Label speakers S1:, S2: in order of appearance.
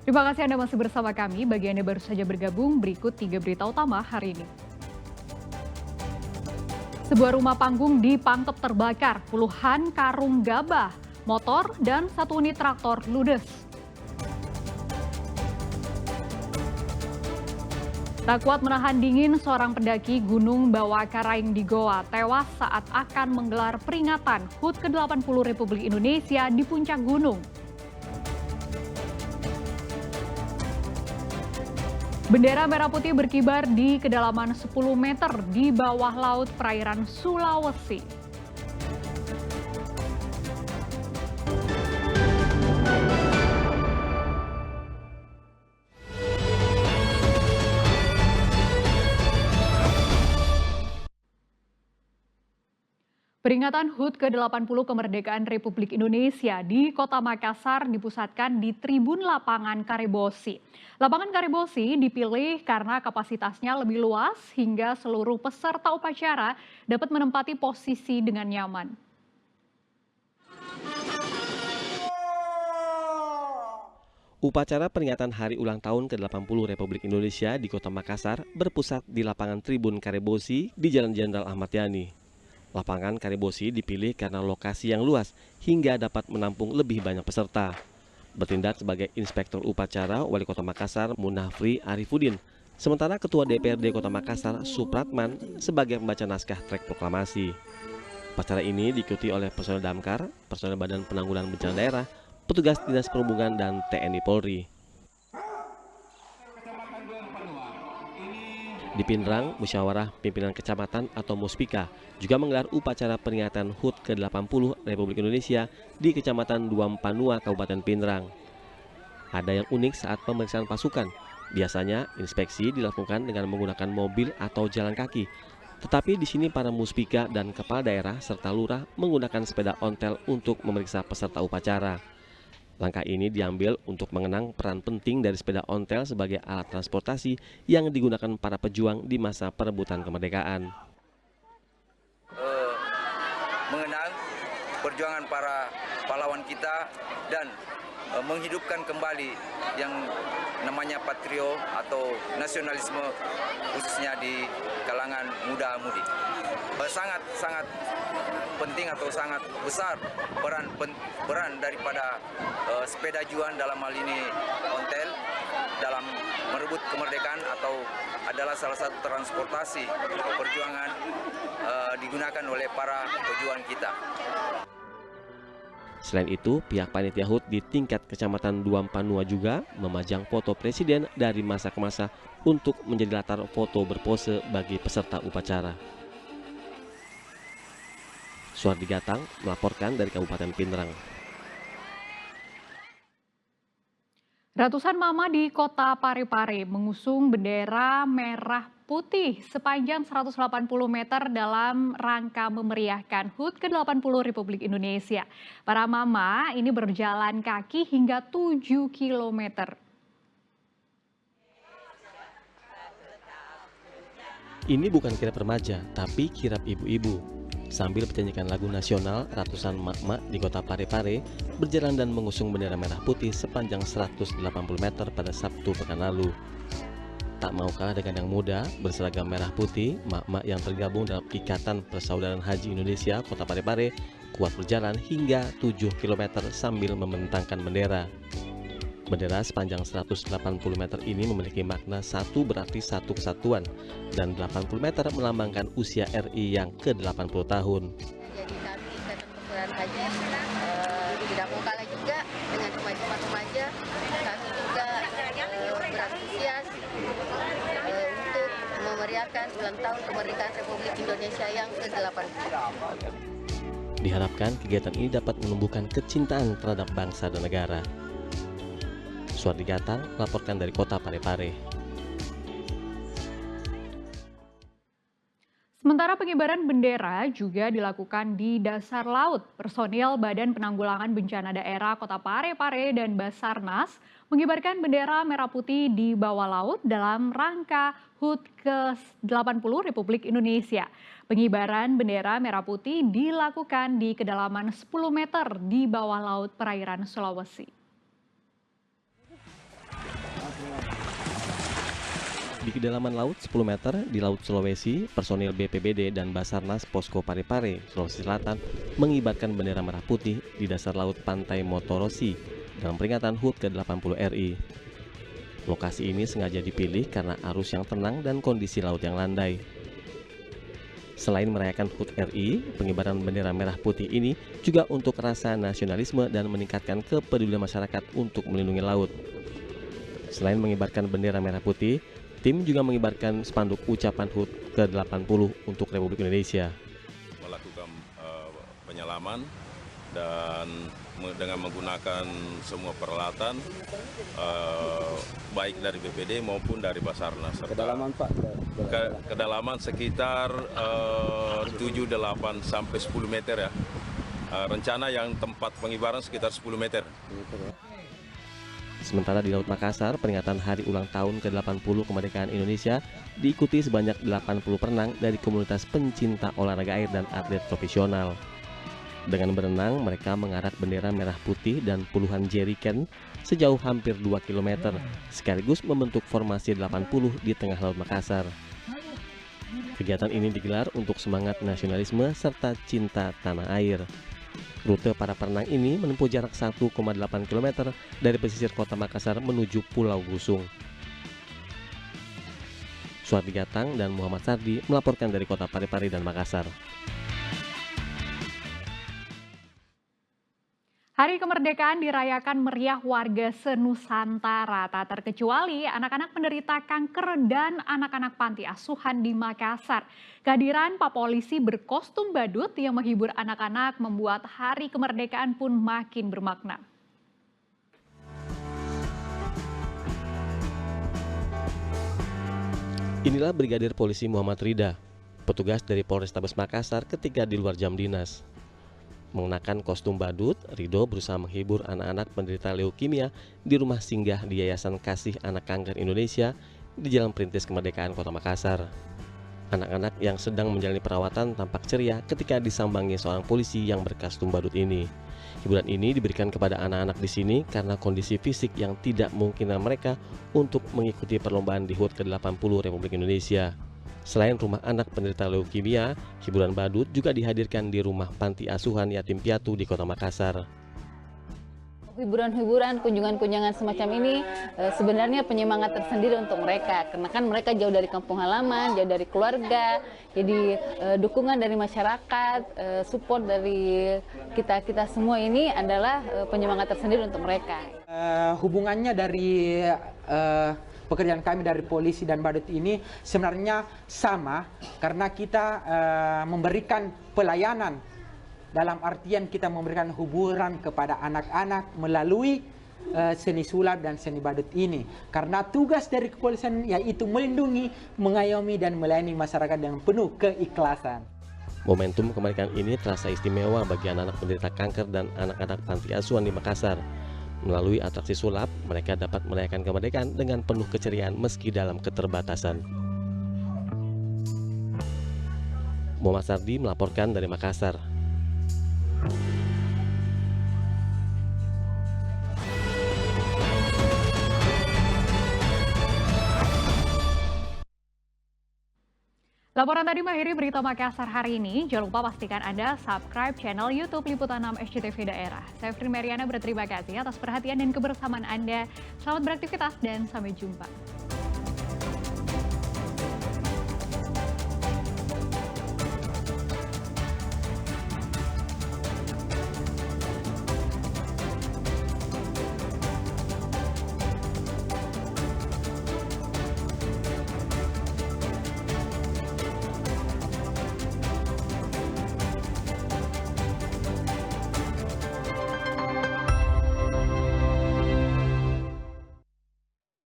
S1: Terima kasih Anda masih bersama kami. Bagi Anda baru saja bergabung, berikut 3 berita utama hari ini. Sebuah rumah panggung di Pangkep terbakar, puluhan karung gabah, motor, dan 1 unit traktor ludes. Tak kuat menahan dingin, seorang pendaki Gunung Bawakaraeng di Goa tewas saat akan menggelar peringatan HUT ke-80 Republik Indonesia di puncak gunung. Bendera merah putih berkibar di kedalaman 10 meter di bawah laut perairan Sulawesi. Peringatan HUT ke-80 kemerdekaan Republik Indonesia di Kota Makassar dipusatkan di Tribun Lapangan Karebosi. Lapangan Karebosi dipilih karena kapasitasnya lebih luas hingga seluruh peserta upacara dapat menempati posisi dengan nyaman.
S2: Upacara peringatan Hari Ulang Tahun ke-80 Republik Indonesia di Kota Makassar berpusat di lapangan Tribun Karebosi di Jalan Jenderal Ahmad Yani. Lapangan Karebosi dipilih karena lokasi yang luas hingga dapat menampung lebih banyak peserta. Bertindak sebagai Inspektur Upacara Wali Kota Makassar Munafri Arifudin, sementara Ketua DPRD Kota Makassar Supratman sebagai pembaca naskah trek proklamasi. Upacara ini diikuti oleh personel Damkar, personel Badan Penanggulangan Bencana Daerah, petugas Dinas Perhubungan dan TNI Polri. Di Pindrang, Musyawarah Pimpinan Kecamatan atau Muspika juga menggelar upacara peringatan HUT ke-80 Republik Indonesia di Kecamatan Duampanua, Kabupaten Pindrang. Ada yang unik saat pemeriksaan pasukan. Biasanya inspeksi dilakukan dengan menggunakan mobil atau jalan kaki. Tetapi di sini para muspika dan kepala daerah serta lurah menggunakan sepeda ontel untuk memeriksa peserta upacara. Langkah ini diambil untuk mengenang peran penting dari sepeda ontel sebagai alat transportasi yang digunakan para pejuang di masa perebutan kemerdekaan.
S3: Mengenang perjuangan para pahlawan kita dan menghidupkan kembali yang namanya patrio atau nasionalisme khususnya di kalangan muda-mudi. Sangat penting atau sangat besar peran daripada sepeda juang dalam hal ini ontel dalam merebut kemerdekaan atau adalah salah satu transportasi perjuangan digunakan oleh para pejuang kita.
S2: Selain itu, pihak panitia HUT di tingkat Kecamatan Duampanua juga memajang foto presiden dari masa ke masa untuk menjadi latar foto berpose bagi peserta upacara. Suardi Gatang melaporkan dari Kabupaten Pindrang.
S1: Ratusan mama di Kota Parepare mengusung bendera merah putih sepanjang 180 meter dalam rangka memeriahkan HUT ke-80 Republik Indonesia. Para mama ini berjalan kaki hingga 7 kilometer.
S2: Ini bukan kirap remaja, tapi kirap ibu-ibu. Sambil menyanyikan lagu nasional, ratusan emak-emak di Kota Parepare berjalan dan mengusung bendera merah putih sepanjang 180 meter pada Sabtu pekan lalu. Tak mau kalah dengan yang muda, berseragam merah putih, emak-emak yang tergabung dalam Ikatan Persaudaraan Haji Indonesia Kota Parepare kuat berjalan hingga 7 km sambil membentangkan bendera. Bendera sepanjang 180 meter ini memiliki makna satu berarti satu kesatuan dan 80 meter melambangkan usia RI yang ke-80 tahun.
S4: Jadi kami Ikatan Persaudaraan Haji tidak mau kalah juga dengan teman-teman remaja. Kami juga berantusias untuk memeriahkan ulang tahun kemerdekaan Republik Indonesia yang ke-80.
S2: Diharapkan kegiatan ini dapat menumbuhkan kecintaan terhadap bangsa dan negara. Suardi Gatang melaporkan dari Kota Parepare.
S1: Sementara pengibaran bendera juga dilakukan di dasar laut. Personil Badan Penanggulangan Bencana Daerah Kota Parepare dan Basarnas mengibarkan bendera merah putih di bawah laut dalam rangka HUT ke-80 Republik Indonesia. Pengibaran bendera merah putih dilakukan di kedalaman 10 meter di bawah laut perairan Sulawesi.
S2: Di kedalaman laut 10 meter di Laut Sulawesi, personil BPBD dan Basarnas Posko Parepare, Sulawesi Selatan mengibarkan bendera merah putih di dasar laut Pantai Motorosi dalam peringatan HUT ke-80 RI. Lokasi ini sengaja dipilih karena arus yang tenang dan kondisi laut yang landai. Selain merayakan HUT RI, pengibaran bendera merah putih ini juga untuk rasa nasionalisme dan meningkatkan kepedulian masyarakat untuk melindungi laut. Selain mengibarkan bendera merah putih, tim juga mengibarkan spanduk ucapan HUT ke-80 untuk Republik Indonesia.
S5: Melakukan penyelaman dan dengan menggunakan semua peralatan baik dari BPD maupun dari Basarnas.
S6: Kedalaman Pak?
S5: Kedalaman sekitar 7, 8 sampai 10 meter ya. Rencana yang tempat pengibaran sekitar 10 meter.
S2: Sementara di Laut Makassar, peringatan hari ulang tahun ke-80 kemerdekaan Indonesia diikuti sebanyak 80 perenang dari komunitas pencinta olahraga air dan atlet profesional. Dengan berenang, mereka mengarak bendera merah putih dan puluhan jerrycan sejauh hampir 2 km, sekaligus membentuk formasi 80 di tengah Laut Makassar. Kegiatan ini digelar untuk semangat nasionalisme serta cinta tanah air. Rute para perenang ini menempuh jarak 1,8 km dari pesisir kota Makassar menuju Pulau Gusung. Suardi Gatang dan Muhammad Sardi melaporkan dari kota Parepare dan Makassar.
S1: Hari kemerdekaan dirayakan meriah warga se-Nusantara, tak terkecuali anak-anak penderita kanker dan anak-anak panti asuhan di Makassar. Kehadiran Pak Polisi berkostum badut yang menghibur anak-anak membuat hari kemerdekaan pun makin bermakna.
S2: Inilah Brigadir Polisi Muhammad Rida, petugas dari Polrestabes Makassar ketika di luar jam dinas. Mengenakan kostum badut, Rido berusaha menghibur anak-anak penderita leukemia di rumah singgah di Yayasan Kasih Anak Kanker Indonesia di Jalan Perintis Kemerdekaan Kota Makassar. Anak-anak yang sedang menjalani perawatan tampak ceria ketika disambangi seorang polisi yang berkostum badut ini. Hiburan ini diberikan kepada anak-anak di sini karena kondisi fisik yang tidak memungkinkan mereka untuk mengikuti perlombaan di HUT ke-80 Republik Indonesia. Selain rumah anak penderita leukemia, hiburan badut juga dihadirkan di rumah panti asuhan yatim piatu di Kota Makassar.
S7: Hiburan-hiburan, kunjungan-kunjungan semacam ini sebenarnya penyemangat tersendiri untuk mereka. Karena kan mereka jauh dari kampung halaman, jauh dari keluarga. Jadi dukungan dari masyarakat, support dari kita-kita semua ini adalah penyemangat tersendiri untuk mereka.
S6: Hubungannya dari pekerjaan kami dari polisi dan badut ini sebenarnya sama karena kita memberikan pelayanan dalam artian kita memberikan hiburan kepada anak-anak melalui seni sulap dan seni badut ini. Karena tugas dari kepolisian yaitu melindungi, mengayomi dan melayani masyarakat dengan penuh keikhlasan.
S2: Momentum kemerdekaan ini terasa istimewa bagi anak-anak penderita kanker dan anak-anak panti asuhan di Makassar. Melalui atraksi sulap, mereka dapat merayakan kemerdekaan dengan penuh keceriaan meski dalam keterbatasan. Muhammad Sardi melaporkan dari Makassar.
S1: Laporan tadi mengakhiri berita Makassar hari ini. Jangan lupa pastikan Anda subscribe channel YouTube Liputan 6 SCTV Daerah. Saya Fri Mariana berterima kasih atas perhatian dan kebersamaan Anda. Selamat beraktivitas dan sampai jumpa.